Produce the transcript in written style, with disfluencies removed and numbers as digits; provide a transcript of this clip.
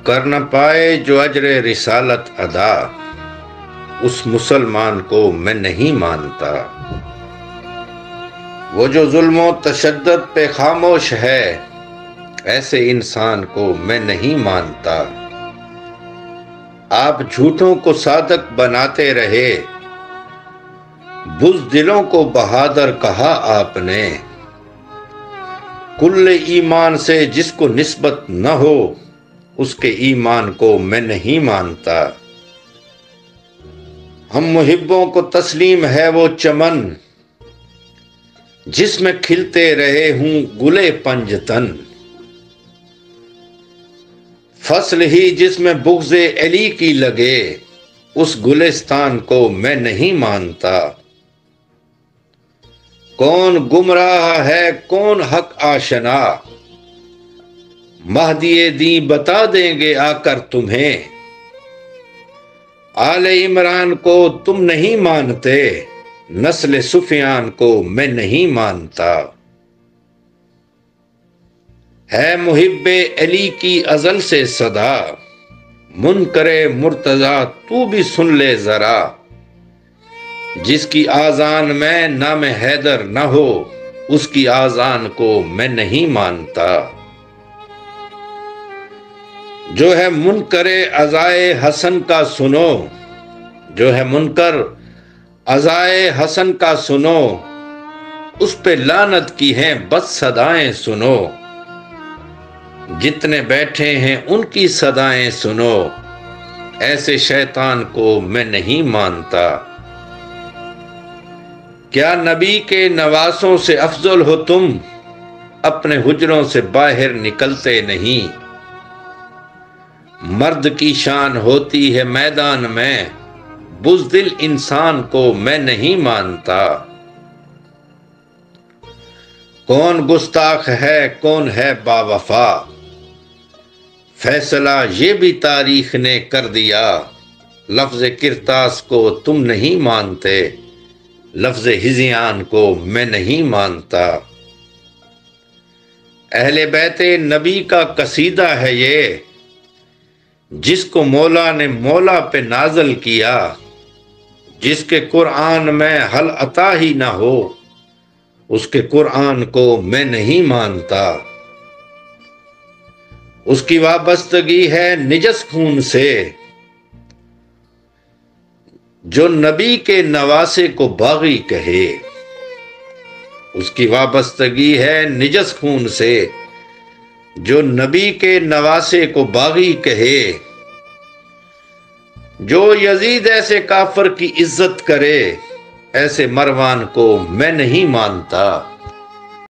کر نہ پائے جو اجر رسالت ادا، اس مسلمان کو میں نہیں مانتا۔ وہ جو ظلم و تشدد پہ خاموش ہے، ایسے انسان کو میں نہیں مانتا۔ آپ جھوٹوں کو صادق بناتے رہے، بزدلوں کو بہادر کہا آپ نے۔ کل ایمان سے جس کو نسبت نہ ہو، اس کے ایمان کو میں نہیں مانتا۔ ہم محبوں کو تسلیم ہے وہ چمن، جس میں کھلتے رہے ہوں گلے پنجتن۔ فصل ہی جس میں بغض علی کی لگے، اس گلستان کو میں نہیں مانتا۔ کون گمراہ ہے کون حق آشنا، مہدی دین بتا دیں گے آ کر تمہیں۔ آل عمران کو تم نہیں مانتے، نسل سفیان کو میں نہیں مانتا۔ ہے محب علی کی ازل سے صدا، منکر مرتضیٰ تو بھی سن لے ذرا۔ جس کی آذان میں نام حیدر نہ ہو، اس کی آذان کو میں نہیں مانتا۔ جو ہے منکر عزائے حسن کا سنو، جو ہے منکر عزائے حسن کا سنو، اس پہ لعنت کی ہیں بد صدائیں سنو۔ جتنے بیٹھے ہیں ان کی صدائیں سنو، ایسے شیطان کو میں نہیں مانتا۔ کیا نبی کے نواسوں سے افضل ہو تم، اپنے حجروں سے باہر نکلتے نہیں۔ مرد کی شان ہوتی ہے میدان میں، بزدل انسان کو میں نہیں مانتا۔ کون گستاخ ہے کون ہے با وفا، فیصلہ یہ بھی تاریخ نے کر دیا۔ لفظ کرتاس کو تم نہیں مانتے، لفظ ہذیان کو میں نہیں مانتا۔ اہل بیت نبی کا قصیدہ ہے یہ، جس کو مولا نے مولا پہ نازل کیا۔ جس کے قرآن میں حل عطا ہی نہ ہو، اس کے قرآن کو میں نہیں مانتا۔ اس کی وابستگی ہے نجس خون سے، جو نبی کے نواسے کو باغی کہے۔ اس کی وابستگی ہے نجس خون سے، جو نبی کے نواسے کو باغی کہے۔ جو یزید ایسے کافر کی عزت کرے، ایسے مروان کو میں نہیں مانتا۔